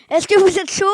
Est-ce que vous êtes chaud?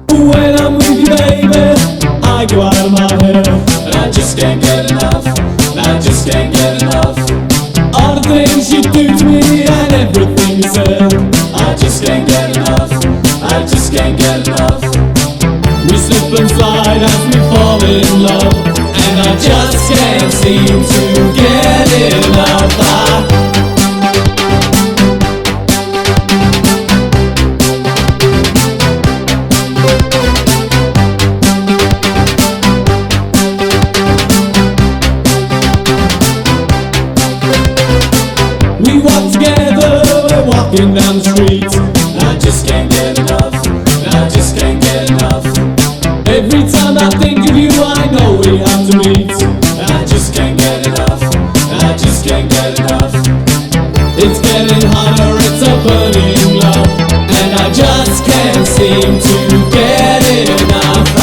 When I'm with you, baby, I go out of my head, and I just can't get enough. And I just can't get enough. All the things you do to me and everything you said, I just can't get enough. I just can't get enough. We slip and slide as we fall in love, and I just can't seem to get enough. We walk together, we're walking down the street, and I just can't get enough. And I just can't get enough. Every time I think of you, I know we have to meet, and I just can't get enough. And I just can't get enough. It's getting hotter, it's a burning love, and I just can't seem to get enough.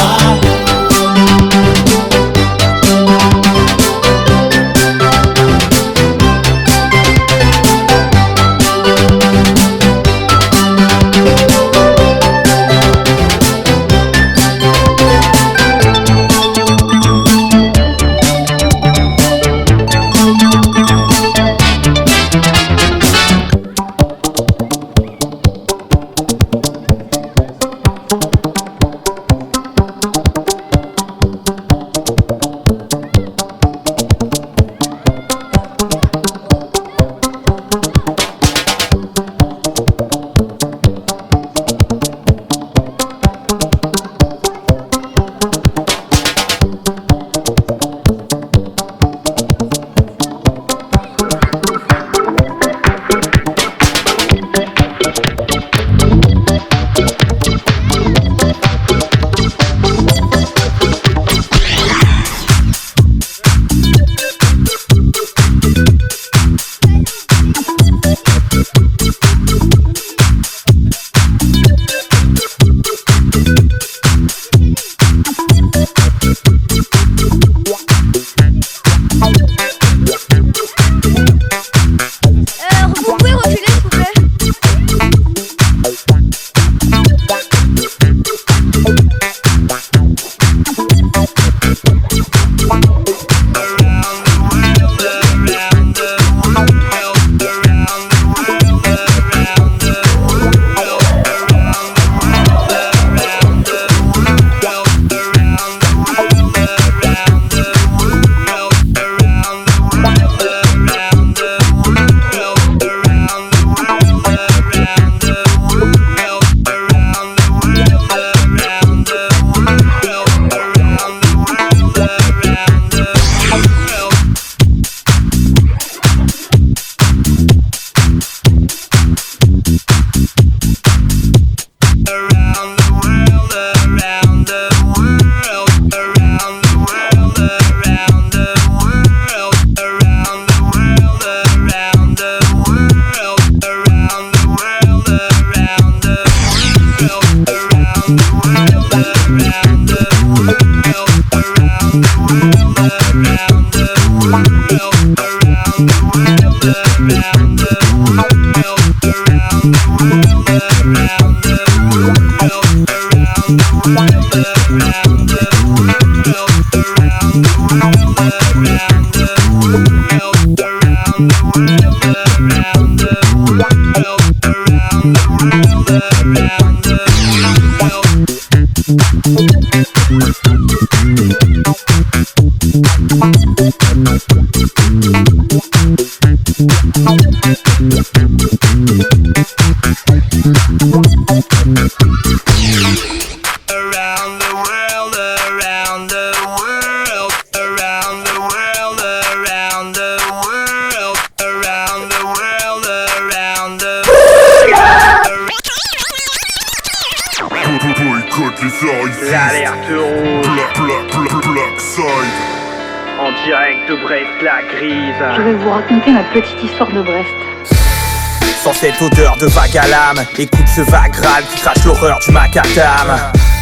L'alerte rouge. En direct de Brest, la grise. Je vais vous raconter ma petite histoire de Brest. Sans cette odeur de vague à l'âme, écoute ce vague râle qui crache l'horreur du macadam.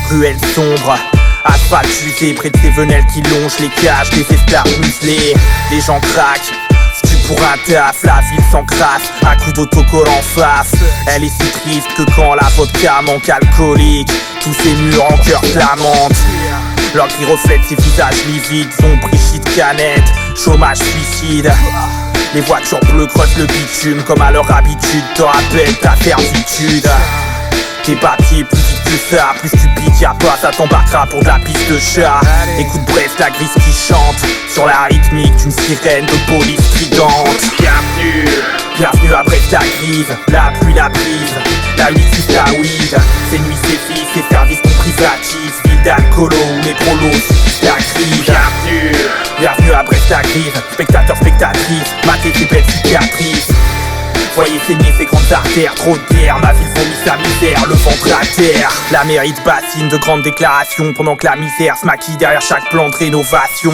Ruelle sombre, asphalte usé, près de ces venelles qui longent les cages des esclaves muselés. Les gens craquent, stu pour un taf, la ville s'encrasse, un coup d'autocollant en face. Elle est si triste que quand la vodka manque alcoolique, tous ces murs en cœur lamentent. L'or qui reflète ces visages livides, sombrichis de canettes, chômage suicide. Les voitures bleues creusent le bitume comme à leur habitude, te rappellent ta servitude. Tes papiers plus vite que ça, plus stupide y'a pas, ça t'embarquera pour de la piste de chat. Écoute Brest, la grise qui chante sur la rythmique d'une sirène de police stridente. Bienvenue à Brest, la grise, la pluie, la brise, la nuit suce la weed. Ces nuits, ces filles, ces services qu'on privatise, ville d'alcoolo où les prolos subissent la crise. Bienvenue à Brest, la grise, spectateurs, spectatrices, matez tes belles cicatrices. Voyez saigner ses grandes artères, trop de guerre, ma ville vomit sa misère, le ventre à terre. La mairie de bassine de grandes déclarations, pendant que la misère se maquille derrière chaque plan de rénovation.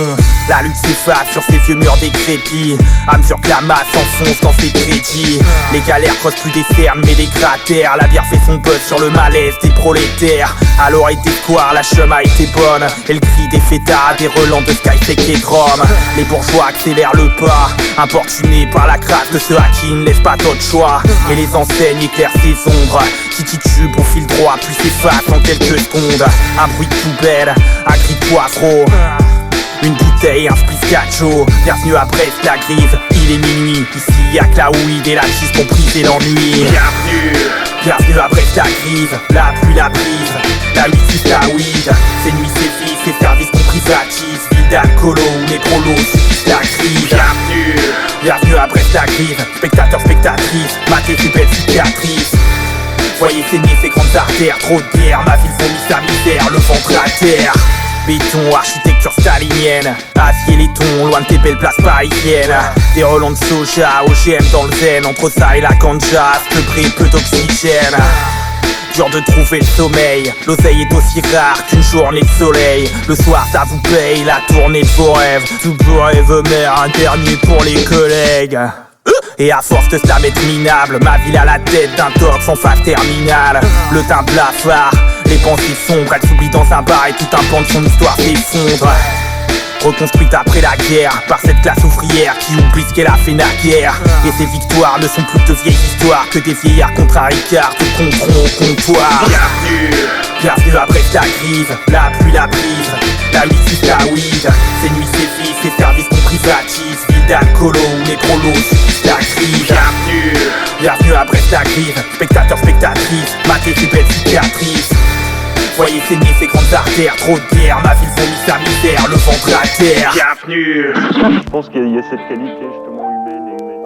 La lutte s'efface sur ces vieux murs décrépits, à mesure que la masse s'enfonce dans ses crédits. Les galères creusent plus des cernes mais des cratères, la bière fait son buzz sur le malaise des prolétaires. Alors était quoi, la chum a été bonne, et le cri des fêtards, des relents de Skytech et Drum. Les bourgeois accélèrent le pas, importunés par la crasse de ceux à qui ne laisse pas d'autre choix. Et les enseignes éclairent ces ombres qui titubent au fil droit puis s'effacent en quelques secondes. Un bruit de poubelle, un cri de poivreau, une bouteille, un spliff cacho. Bienvenue à Brest, la grise, il est minuit. Ici y'a que la weed et la cheese pour briser l'ennui. Bienvenue à Brest, la grise, la pluie, la brise, la nuit suce la weed. Ces nuits, ces filles, ces services qu'on privatise, ville d'alcoolo où les prolos subissent la crise. Bienvenue à Brest, la grise, spectateurs, spectatrices, matez ces belles cicatrices. Voyez saigner ces grandes artères, trop de guerre, ma ville vomit sa misère, le ventre à terre. Béton, architecture stalinienne, acier les tons, loin de tes belles places parisiennes. Des relents de soja, OGM dans le zen, entre ça et la ganja, ce prix peu d'oxygène. Dur de trouver le sommeil, l'oseille est aussi rare qu'une journée de soleil. Le soir ça vous paye, la tournée de vos rêves, tout pour rêve mère, un dernier pour les collègues. Et à force de slam être minable, ma ville à la tête d'un tox en phase terminale. Le teint blafard, les pensées sombres, elles s'oublient dans un bar et tout un pan de son histoire s'effondre. Reconstruite après la guerre par cette classe ouvrière qui oublie ce qu'elle a fait naguère. Et ses victoires ne sont plus de vieilles histoires que des vieillards contre un Ricard te compteront au comptoir. Bienvenue à Brest, la grise, la pluie, la brise, la nuit suce la weed. Ces nuits, ces filles, ces services qu'on privatise, ville d'alcoolo où les prolos subissent la crise. Bienvenue à Brest, la grise, spectateurs, spectatrices, matez ces belles cicatrices. Voyez saigner ces grandes artères, trop de guerre, ma ville vomit sa misère, le ventre à terre. Je pense qu'il y a cette qualité justement humaine et humaniste.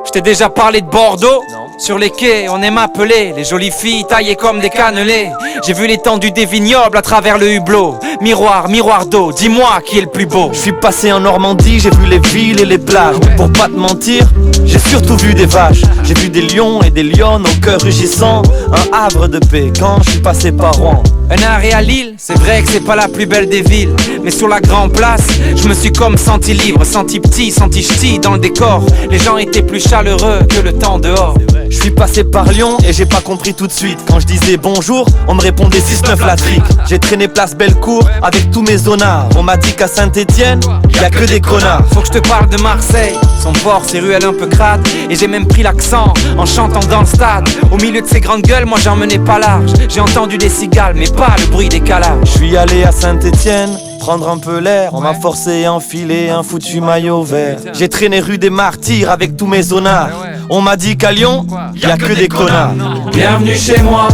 Je t'ai déjà parlé de Bordeaux. Sur les quais, on aime appeler les jolies filles taillées comme des cannelés. J'ai vu l'étendue des vignobles à travers le hublot. Miroir, miroir d'eau, dis-moi qui est le plus beau. Je suis passé en Normandie, j'ai vu les villes et les plages. Pour pas te mentir, j'ai surtout vu des vaches. J'ai vu des lions et des lionnes au cœur rugissant. Un havre de paix quand je suis passé par Rouen. Un arrêt à Lille, c'est vrai que c'est pas la plus belle des villes, mais sur la grande place, je me suis comme senti libre, senti petit, senti ch'ti dans le décor. Les gens étaient plus chaleureux que le temps dehors. Je suis passé par Lyon et j'ai pas compris tout de suite. Quand je disais bonjour, on me répondait 6-9 la trique. J'ai traîné place Bellecour avec tous mes zonards. On m'a dit qu'à Saint-Étienne, y'a que des connards. Faut que je te parle de Marseille, son port, ses ruelles un peu crades. Et j'ai même pris l'accent en chantant dans le stade. Au milieu de ces grandes gueules, moi j'en menais pas large. J'ai entendu des cigales, mais pas le bruit des calages. Je suis allé à Saint-Étienne, prendre un peu l'air. On m'a forcé à enfiler un foutu maillot vert. J'ai traîné rue des Martyrs avec tous mes zonards. On m'a dit qu'à Lyon, y'a que des connards. Bienvenue chez moi,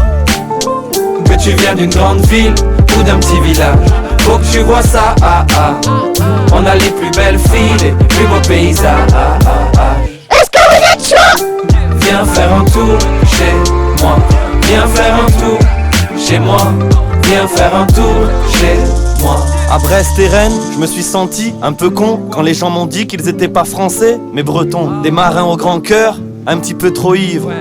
que tu viens d'une grande ville ou d'un petit village. Faut que tu vois ça, ah ah. On a les plus belles filles, les plus beaux paysages. Est-ce que vous êtes chaud? Viens faire un tour chez moi. Viens faire un tour chez moi. Viens faire un tour chez moi. À Brest et Rennes, je me suis senti un peu con quand les gens m'ont dit qu'ils étaient pas français mais bretons. Des marins au grand cœur, un petit peu trop ivres,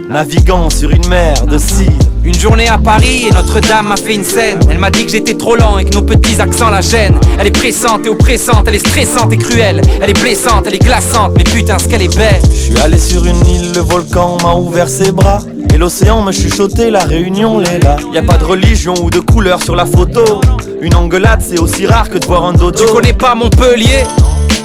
naviguant sur une mer de cidre. Une journée à Paris et Notre-Dame m'a fait une scène. Elle m'a dit que j'étais trop lent et que nos petits accents la gênent. Elle est pressante et oppressante, elle est stressante et cruelle. Elle est blessante, elle est glaçante, mais putain ce qu'elle est belle. Je suis allé sur une île, le volcan m'a ouvert ses bras. Et l'océan me chuchotait, la Réunion l'est là. Y'a pas de religion ou de couleur sur la photo. Une engueulade c'est aussi rare que de voir un dodo. Tu connais pas Montpellier?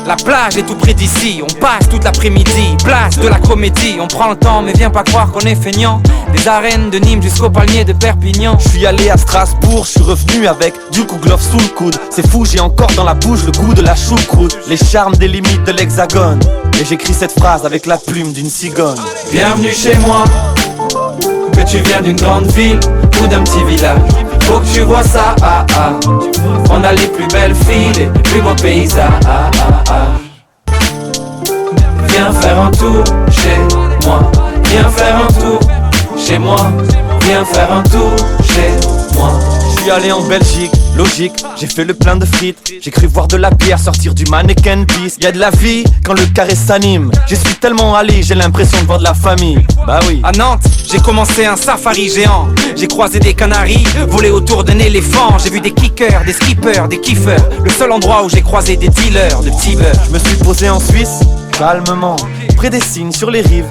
La plage est tout près d'ici, on passe toute l'après-midi, place de la comédie, on prend le temps mais viens pas croire qu'on est feignant. Des arènes de Nîmes jusqu'au palmier de Perpignan. Je suis allé à Strasbourg, je suis revenu avec du Kouglof sous le coude. C'est fou, j'ai encore dans la bouche le goût de la choucroute. Les charmes des limites de l'hexagone. Et j'écris cette phrase avec la plume d'une cigogne. Bienvenue chez moi, que tu viens d'une grande ville ou d'un petit village. Faut que tu vois ça, ah ah. On a les plus belles filles, les plus beaux paysages. Viens faire un tour chez moi. Viens faire un tour chez moi. Viens faire un tour chez moi. Je suis allé en Belgique, logique, j'ai fait le plein de frites. J'ai cru voir de la bière sortir du mannequin pisse. Y'a de la vie quand le carré s'anime. Je suis tellement allé, j'ai l'impression de voir de la famille. Bah oui. À Nantes, j'ai commencé un safari géant. J'ai croisé des canaris, volé autour d'un éléphant. J'ai vu des kickers, des skippers, des kiffeurs. Le seul endroit où j'ai croisé des dealers de petits beurre. Je me suis posé en Suisse, calmement, près des cygnes sur les rives.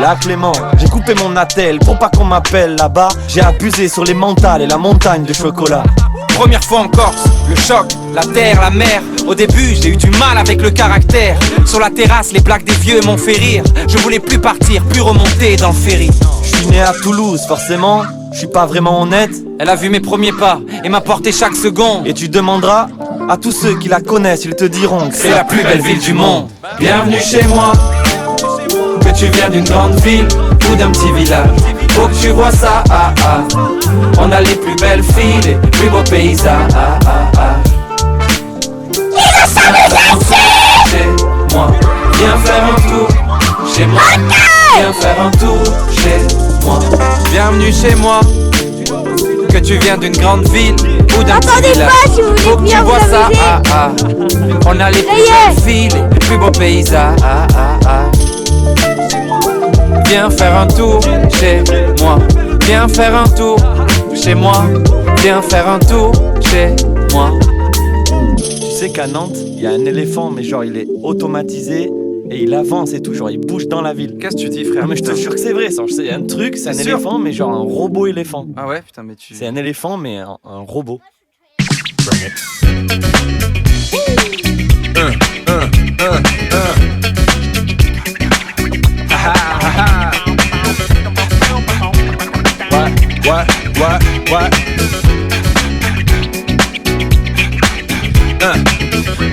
Là Clément, j'ai coupé mon attel pour pas qu'on m'appelle là-bas. J'ai abusé sur les mentales et la montagne de chocolat. Première fois en Corse, le choc, la terre, la mer. Au début j'ai eu du mal avec le caractère. Sur la terrasse les blagues des vieux m'ont fait rire. Je voulais plus partir, plus remonter dans le ferry. Je suis né à Toulouse, forcément, je suis pas vraiment honnête. Elle a vu mes premiers pas et m'a porté chaque seconde. Et tu demanderas à tous ceux qui la connaissent, ils te diront que c'est la plus belle ville du monde. Bienvenue chez moi, que tu viens d'une grande ville ou d'un petit village. Faut que tu vois ça, ah ah. On a les plus belles filles, les plus beaux paysages. Chez moi, viens faire un tour chez moi. Viens faire un tour chez moi. Bienvenue chez moi, que tu viens d'une grande ville ou d'un petit village. Faut que tu vois ça, ah ah. On a les plus belles filles, les plus beaux paysages. Viens faire un tour chez moi. Viens faire un tour chez moi. Viens faire un tour chez moi. Tu sais qu'à Nantes, il y a un éléphant, mais genre il est automatisé et il avance et tout, genre il bouge dans la ville. Qu'est-ce que tu dis, frère? Non mais je te jure que c'est vrai, c'est un truc, c'est un éléphant, mais genre un robot éléphant. Ah ouais, putain, mais tu... C'est un éléphant, mais un robot. What?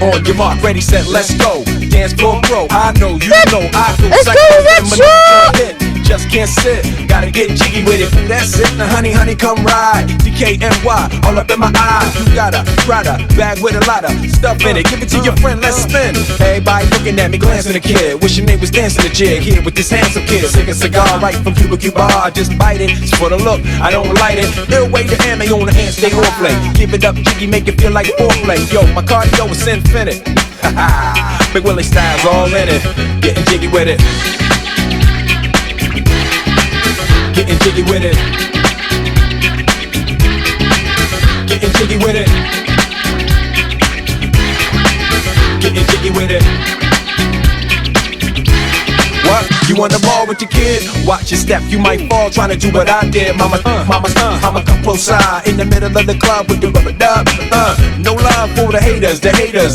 On your mark, ready, set, let's go. Dance floor pro, I know, you know, I go. Let's go, let's go. Just can't sit, gotta get jiggy with it. Ooh, that's it, now honey, come ride. DKNY, all up in my eyes. You got a Prada bag with a lot of stuff in it. Give it to your friend, let's spin. Everybody looking at me, glancing at the kid. Wishing they was dancing the jig here with this handsome kid. Sick a cigar right from Cuba Cuba. I just bite it, it's for the look, I don't light it. Ill way to ammo on the hand, stay on play. Give it up, jiggy, make it feel like foreplay. Yo, my cardio is infinite. Big Willie style's all in it. Getting jiggy with it. Getting jiggy with it. Getting jiggy with it. with it. What? You on the ball with your kid? Watch your step, you might fall trying to do what I did. Mama, I'ma come close side in the middle of the club with the rubber dub. No love for the haters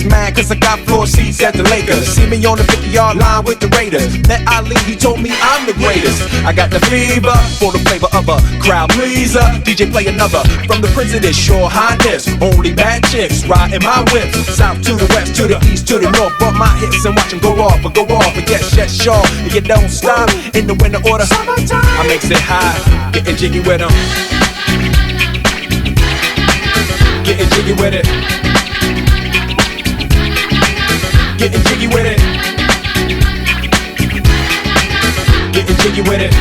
mad cause I got floor seats at the Lakers. See me on the 50-yard line with the Raiders. Met Ali, he told me I'm the greatest. I got the fever for the flavor of a crowd pleaser. DJ play another from the president's Your Highness. Only bad chicks riding my whip. South to the west, to the east, to the north. Bump my hips and watch them go off. And yes, sure. And you don't stop in the winter order. Summertime. I makes it high, getting jiggy with them. Getting jiggy with it. Getting jiggy with it. Getting jiggy with it.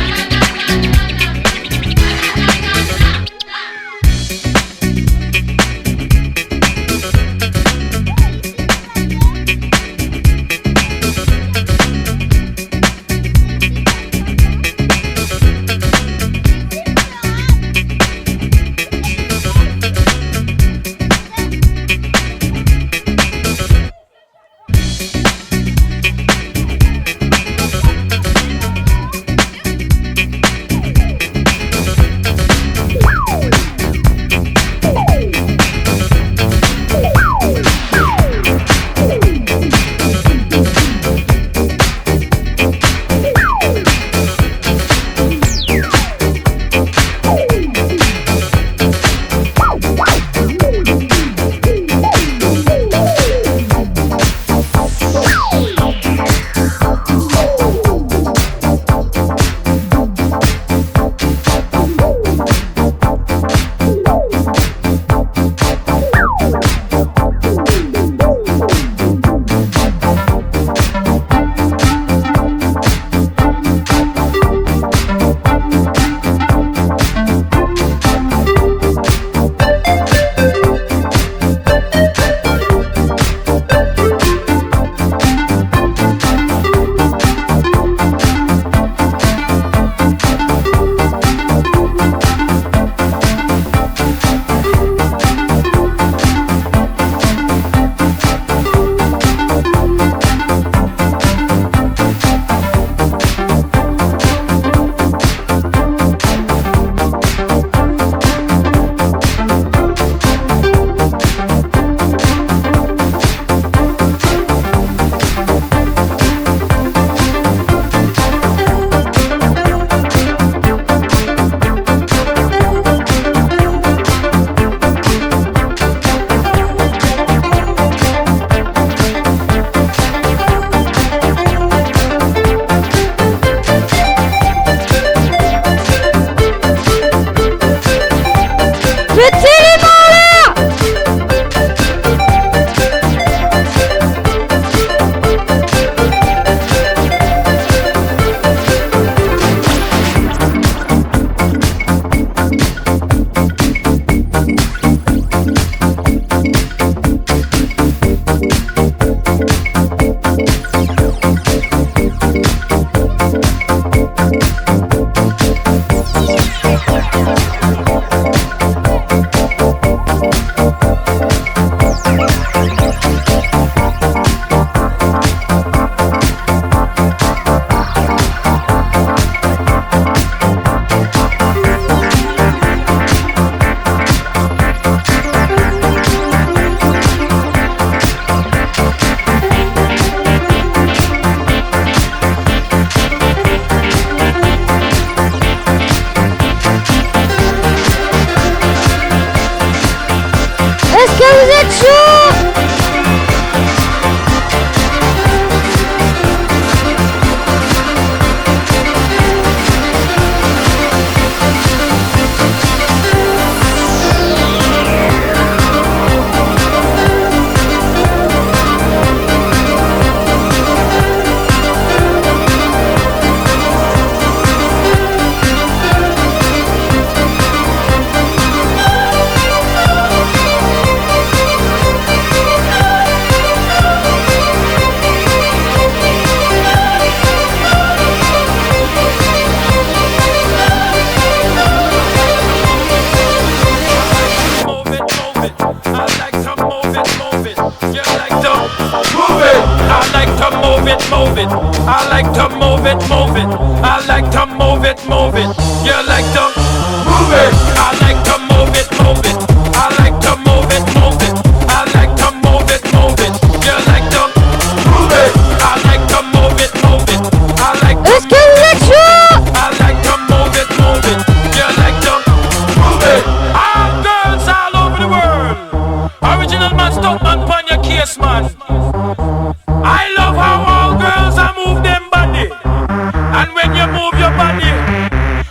You like to move it. I like to move it, move it. I like to move it, move it. I like to move it, move it. You like to move it. I like to move it, move it. I like to move it, move it. I like to move it, move it. You like to move it. I like to move it, move it. I like to move it. I like to move it, move it. You like to move it. All girls all over the world. Original man, stunt man, pon your case, man. I love how all girls are move them body. And when you move your body,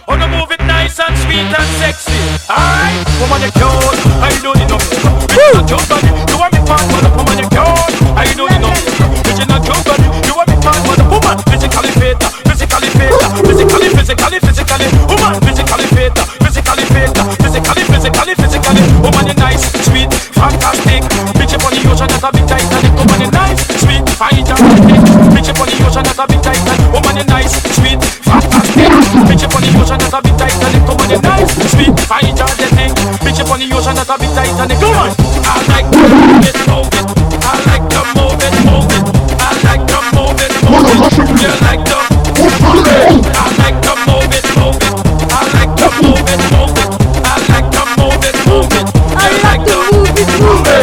oh, you move it nice and sweet and sexy. Alright, woman, you cute. I don't need no makeup. Bitch, not cute body. You want me part, mother, woman, you cute. I don't need no makeup. Bitch, not cute body. You want me part, mother, woman. Physically fit, physically fit, physically. Woman, physically fit, physically. Woman, you nice, sweet, fantastic. Bitch, up on the ocean, that's a big Titanic. Woman, you nice, sweet, fantastic. Bitch, up on the ocean, that's a big Titanic. Woman, you nice, sweet, fantastic. Bitch, up on the ocean, that's a big Titanic. Woman, you nice, sweet, fantastic. Bitch, up on the ocean, that's a big Titanic. Come on, I like to move it, move it. I like to move it, move it. I like to move it, move it. You like to move it. I like to move it, move it. I like to move it, move it. I like to move it, move it. I like to move it, move it.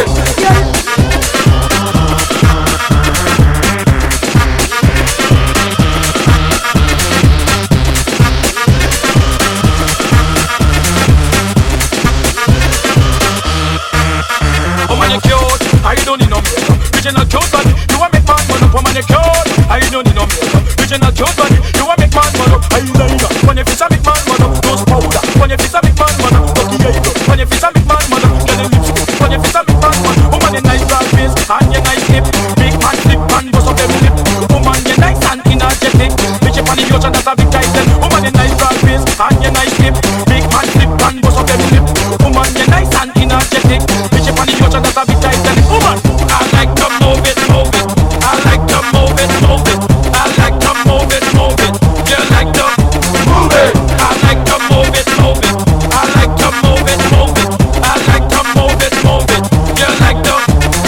Woman, you cute. I don't need no makeup. Bitch, you not cute, but you want make man run up. Woman, you cute. I don't need no makeup. Bitch, you not cute, but you want make man run up. Eyeliner. When you face a make man run up. Nose powder. When you face a make man run up. Lucky eyebrow. When you face a make man run up. Get a lipstick. When you face a make man run up. Woman, you nice broad face and you nice hip. Big man flip and bust up every lip. Woman, you nice and energetic. Bitch, you on the ocean, that's a big titan. Woman, you nice broad face and you nice hip. Big man flip and bust up every lip. Woman, you nice and energetic. Bitch, you on the ocean, that's a big titan. Woman, I like to move it, move it. I like to move it, move it. I like to move it, move it. You like to move it. I like to move it, move it. I like to move it, move it. I like to move it, move it. You like to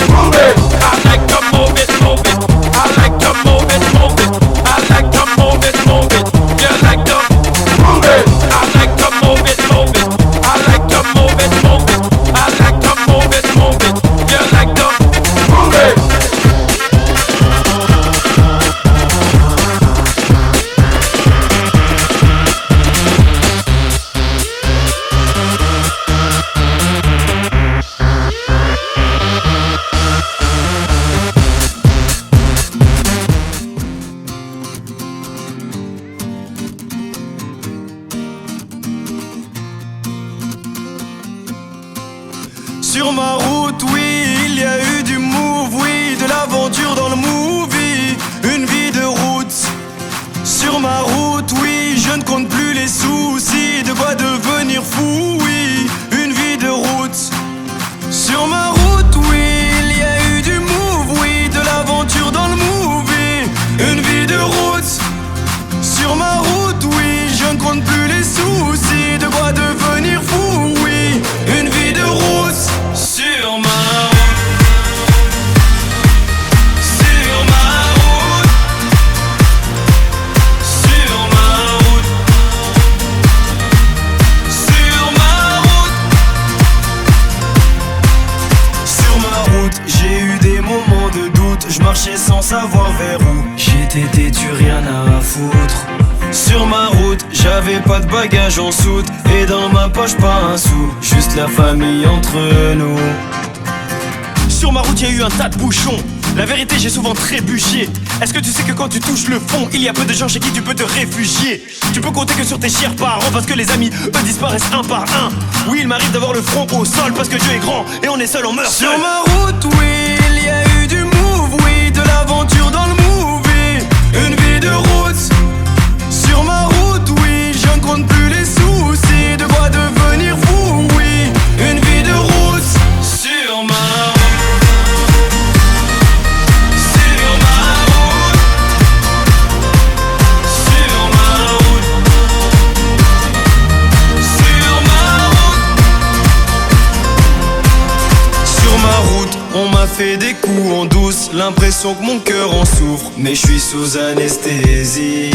move it. I like to move it, move it. I like to move it, move it. I like to move it, move it. You like to move it. I like to move it, move it. I like to move it, move it. I like to move it, move it. You like to move it. Sur ma route, oui, il y a eu du move, oui, de l'aventure dans le movie, une vie de route. Sur ma route, oui, je ne compte plus les soucis, de quoi devenir fou, oui, une vie de route. Sur ma route, oui, il y a eu du move, oui, de l'aventure dans le movie, une vie de route. Sur ma route, oui, je ne compte plus les soucis, de quoi devenir fou, oui, une vie de route. Sur ma route, sur ma route, sur ma route, sur ma route, sur ma route, j'ai eu des moments de doute, je marchais sans savoir vers où j'étais têtu, rien à foutre. Sur ma route, j'avais pas de bagages en soute, et dans ma poche pas un sou, juste la famille entre nous. Sur ma route, y a eu un tas de bouchons. La vérité, j'ai souvent trébuché. Est-ce que tu sais que quand tu touches le fond, il y a peu de gens chez qui tu peux te réfugier? Tu peux compter que sur tes chers parents, parce que les amis, eux, disparaissent un par un. Oui, il m'arrive d'avoir le front au sol, parce que Dieu est grand, et on est seul, on meurt seul. Sur ma route, oui, il y a eu du move, oui, de l'aventure dans le movie, une vie de route. Sur ma route, oui, je ne compte plus les soucis, de quoi devenir fou, oui, une vie de route. Sur ma route, sur ma route, sur ma route, sur ma route. Sur ma route, on m'a fait des coups en douce, l'impression que mon cœur en souffre, mais je suis sous anesthésie.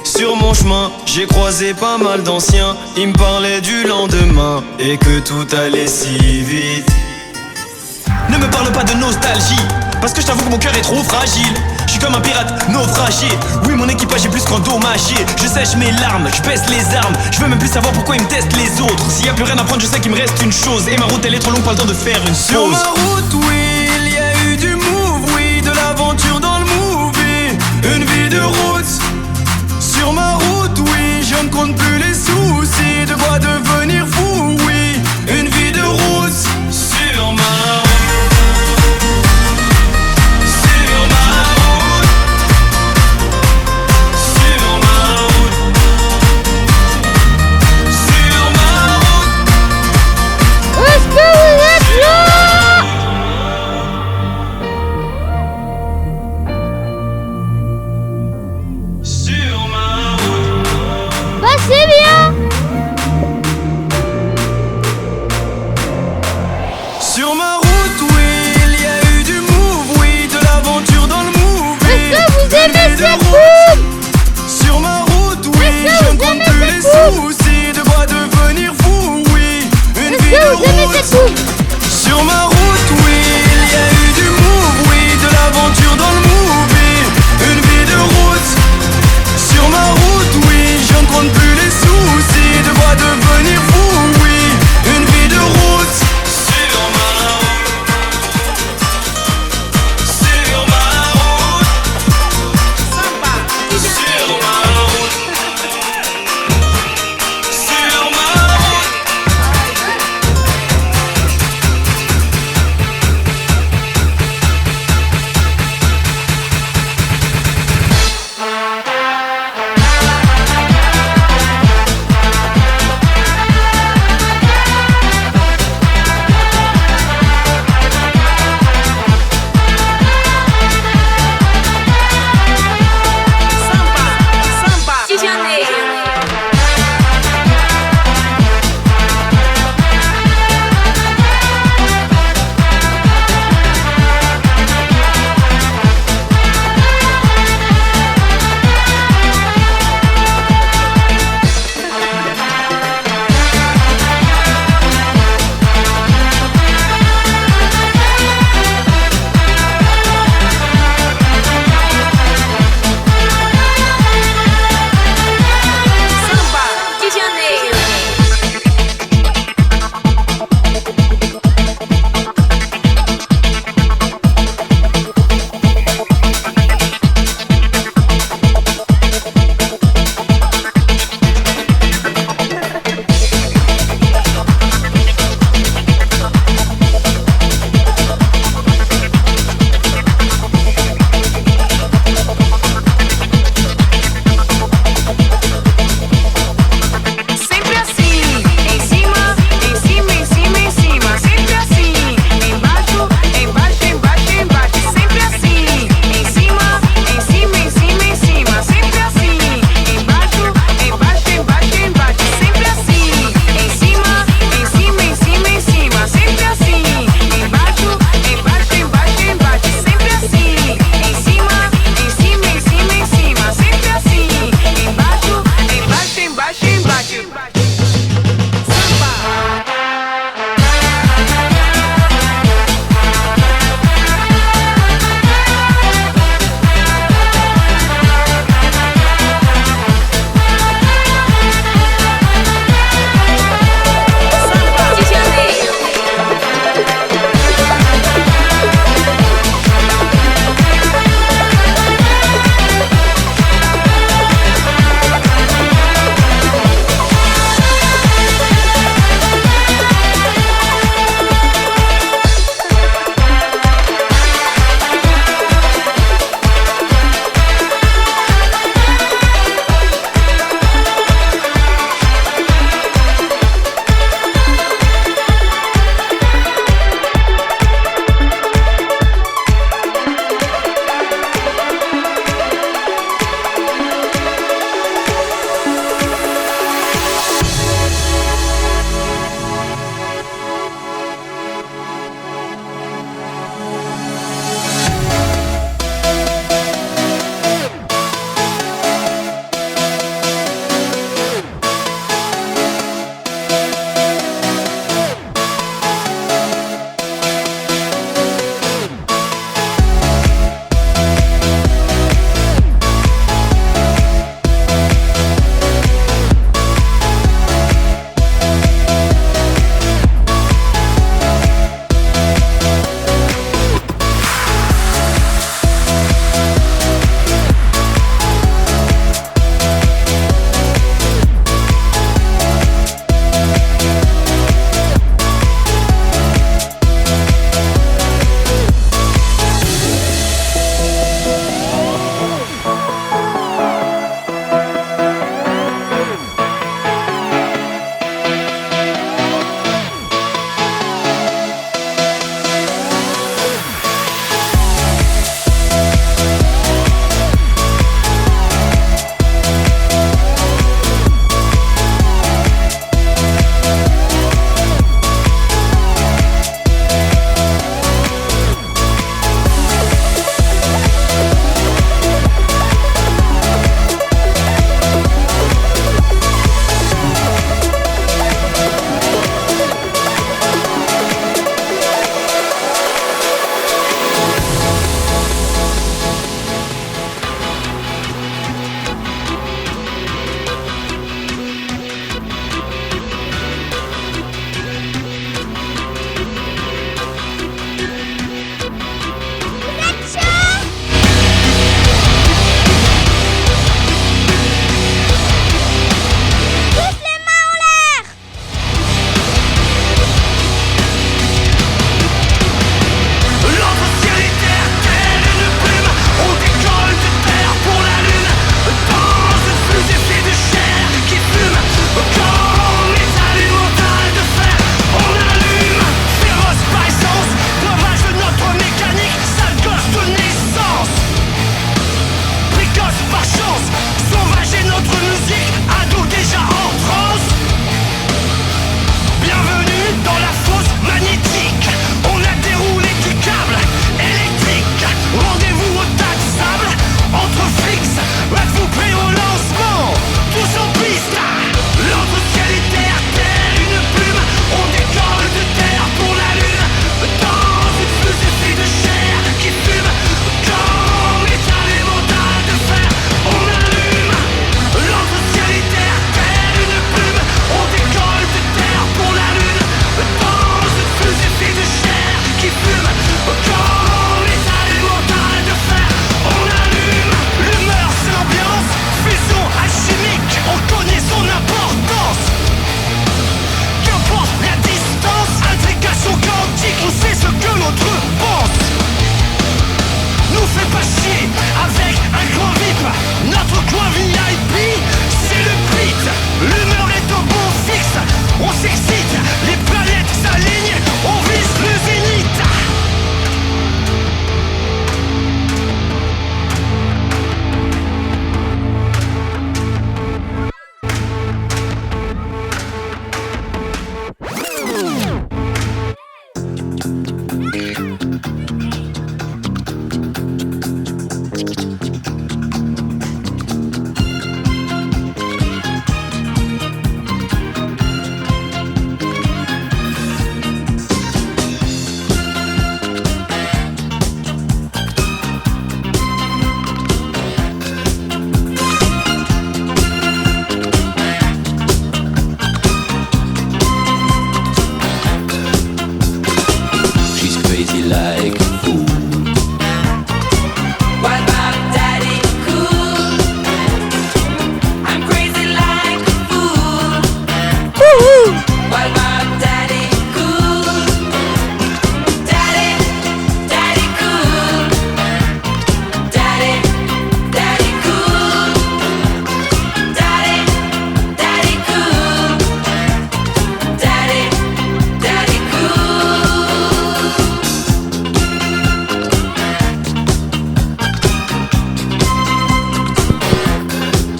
Sur mon chemin, j'ai croisé pas mal d'anciens, ils me parlaient du lendemain et que tout allait si vite. Ne me parle pas de nostalgie, parce que je t'avoue que mon cœur est trop fragile. Je suis comme un pirate naufragé. Oui, mon équipage est plus qu'endommagé. Je sèche mes larmes, je baisse les armes. Je veux même plus savoir pourquoi ils me testent les autres. S'il y a plus rien à prendre, je sais qu'il me reste une chose. Et ma route elle est trop longue, pas le temps de faire une pause. Sur ma route, oui, il y a eu du move, oui, de l'aventure dans le movie. Une vie de route. Sur ma route, oui, je ne compte plus les soucis. De quoi devenir fou, oui. Une vie de route. Sur ma route.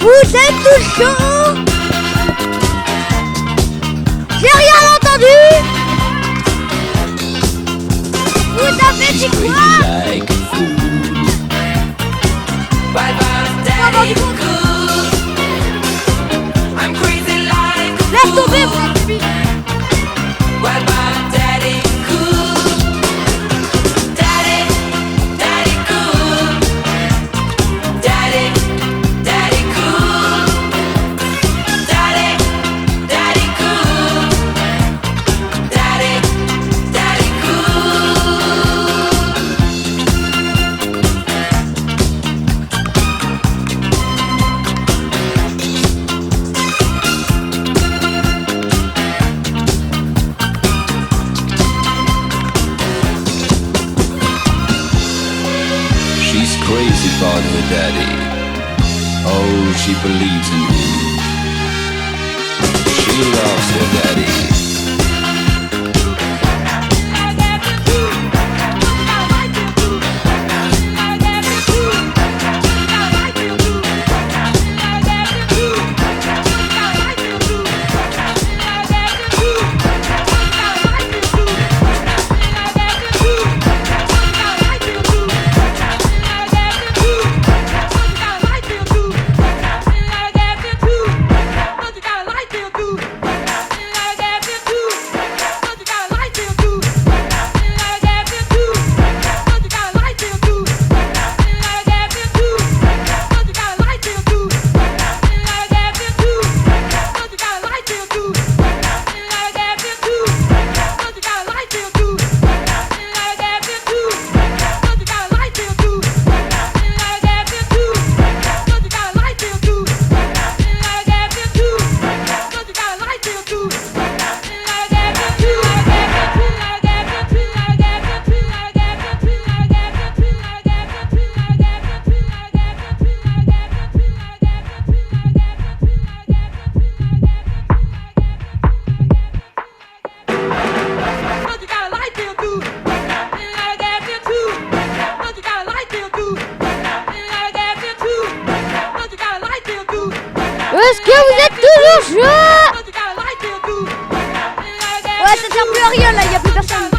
Vous êtes tout chaud? J'ai rien entendu. Vous avez dit quoi? Laisse tomber, vous êtes suivi. Crazy about her daddy. Oh, she believes in him. She loves her daddy. Est-ce que vous êtes toujours chaud? Ouais, ça sert plus à rien là, y a plus personne.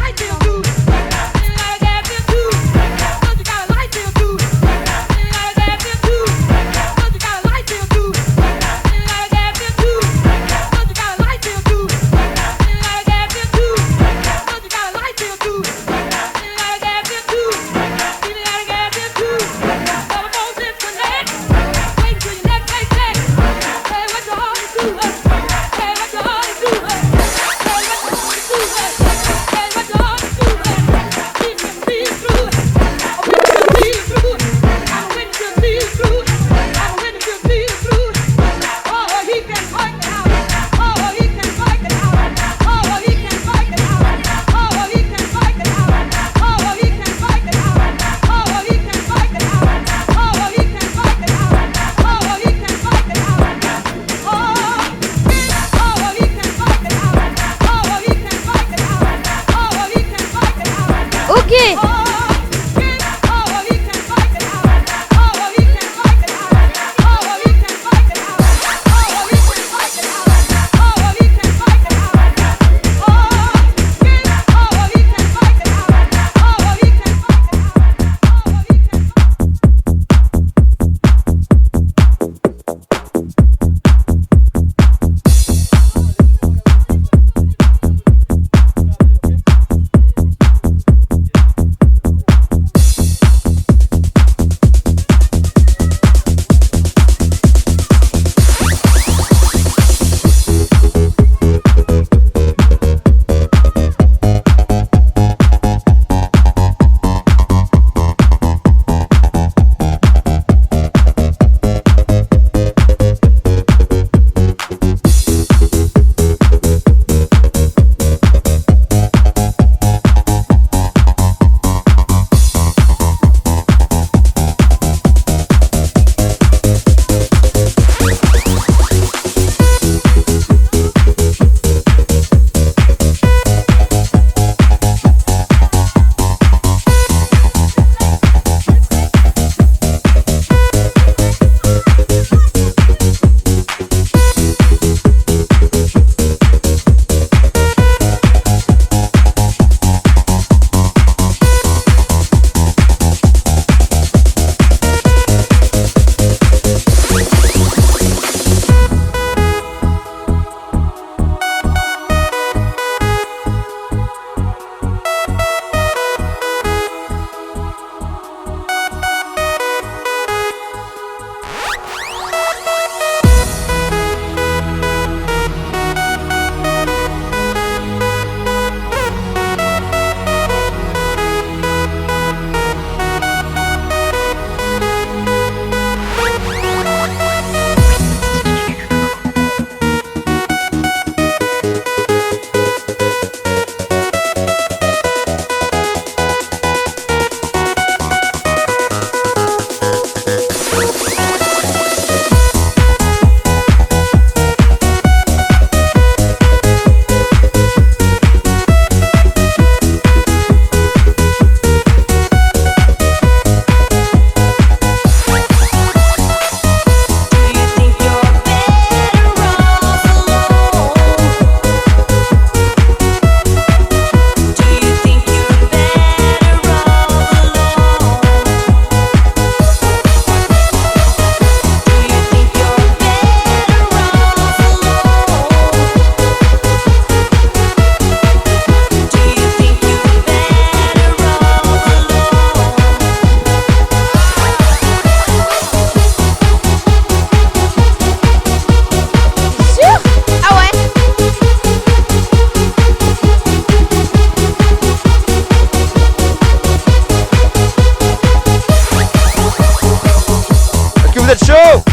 êtes chaud?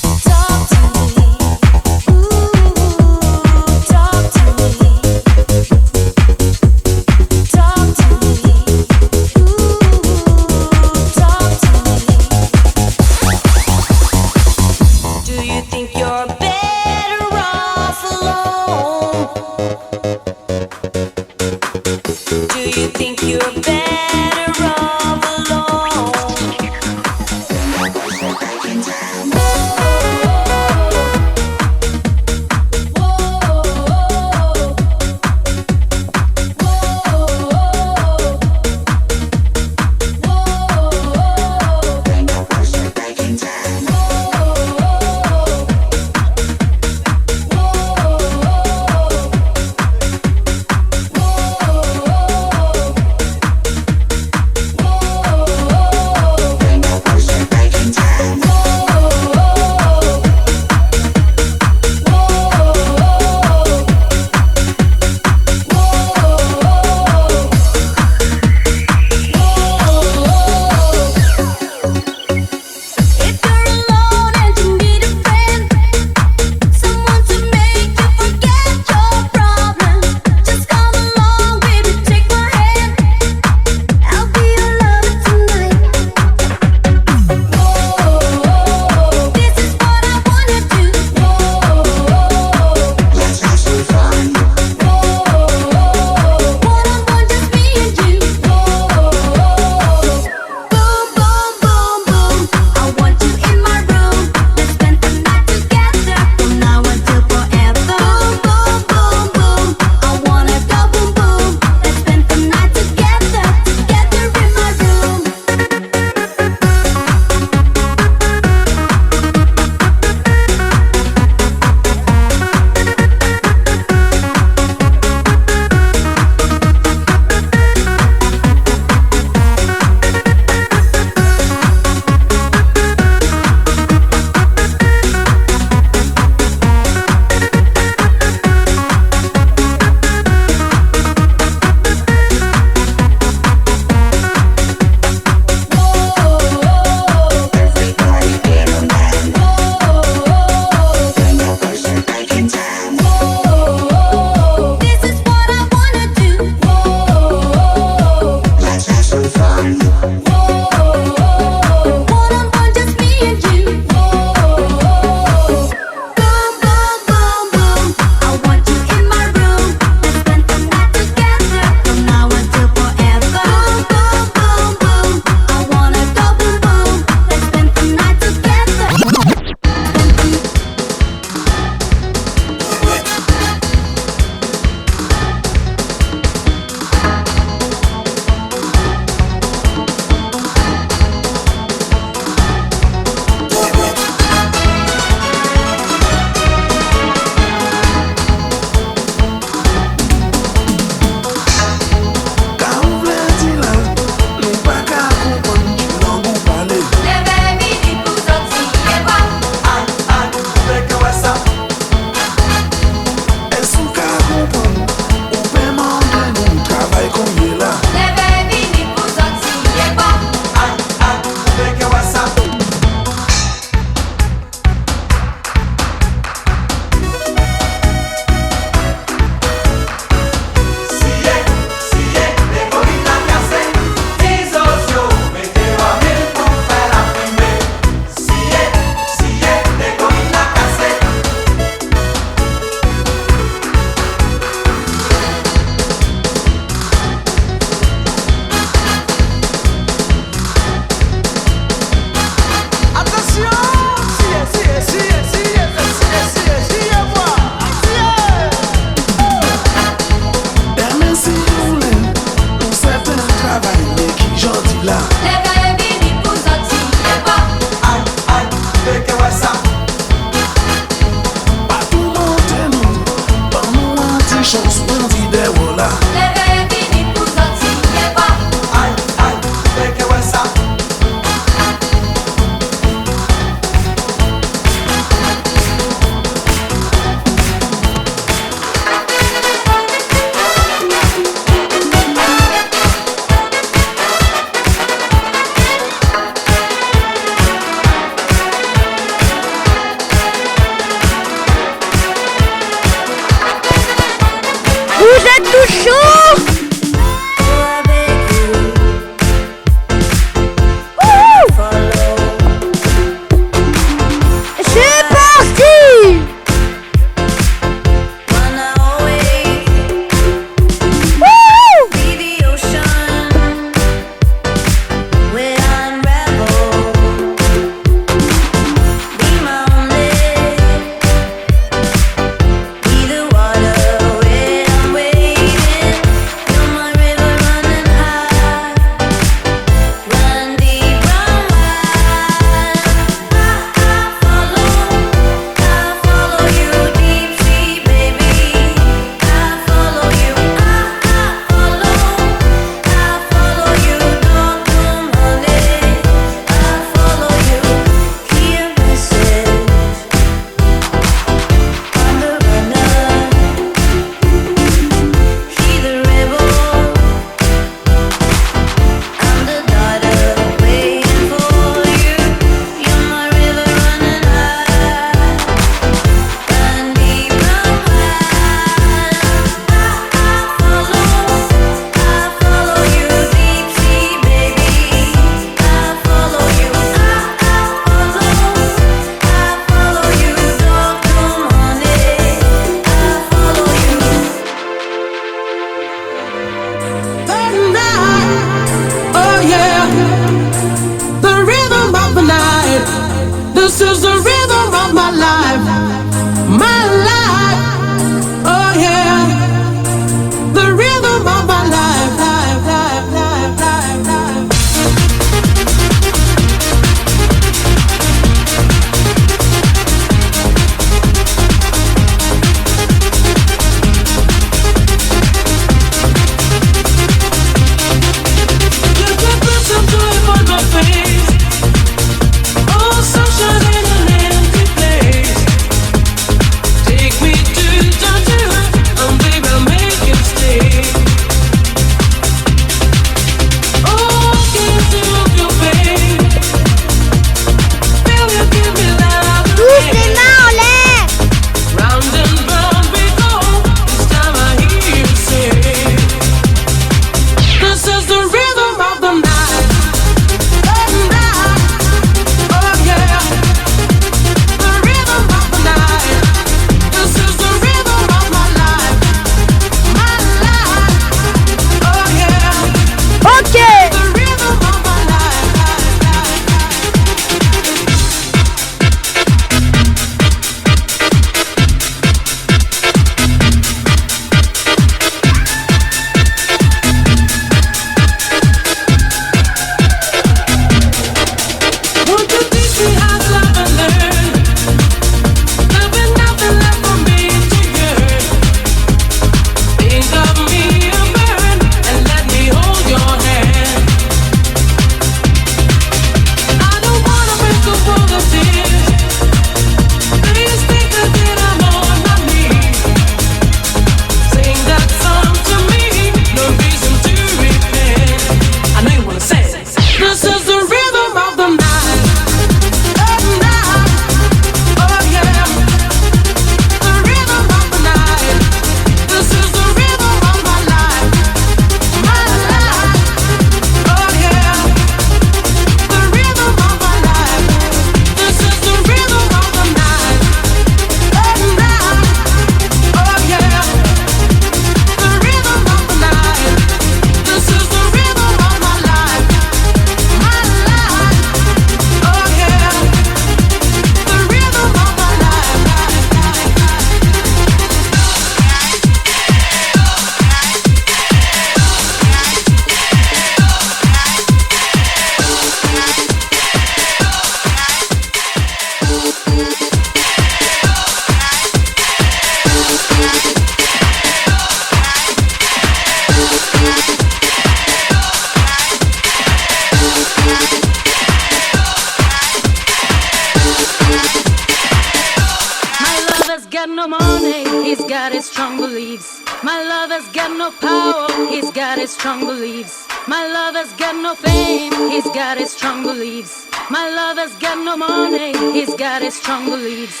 got his strong beliefs. My lover's got no power, he's got his strong beliefs. My lover's got no fame, he's got his strong beliefs. My lover's got no money, he's got his strong beliefs.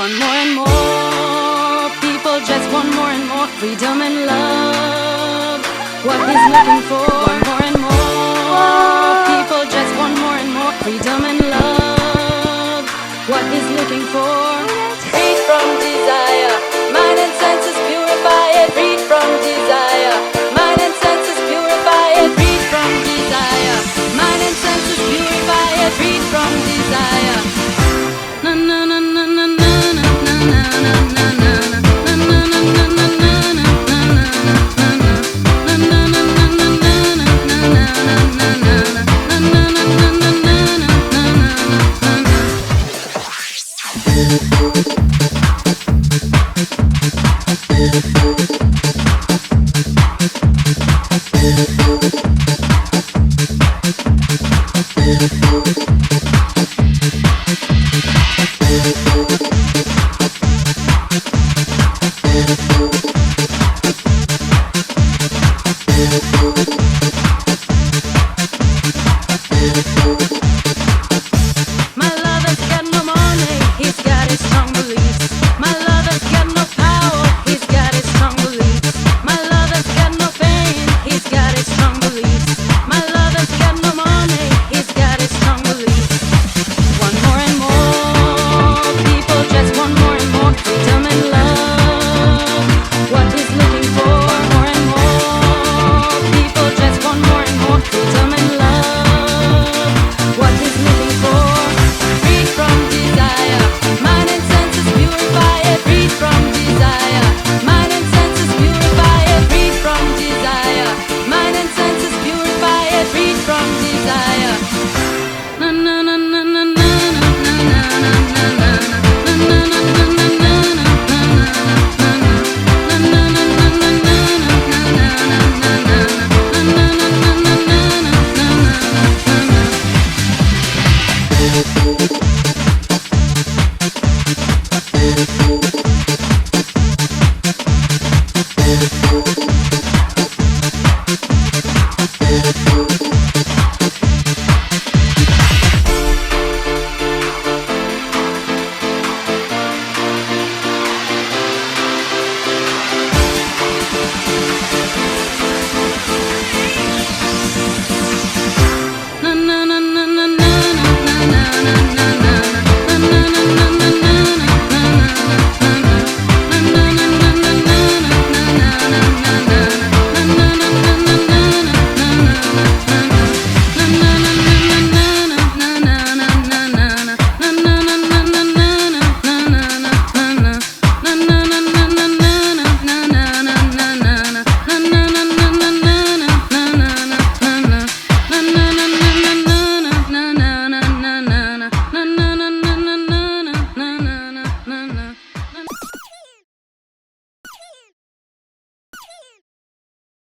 One more and more, people just want more and more freedom and love. What he's looking for, one more and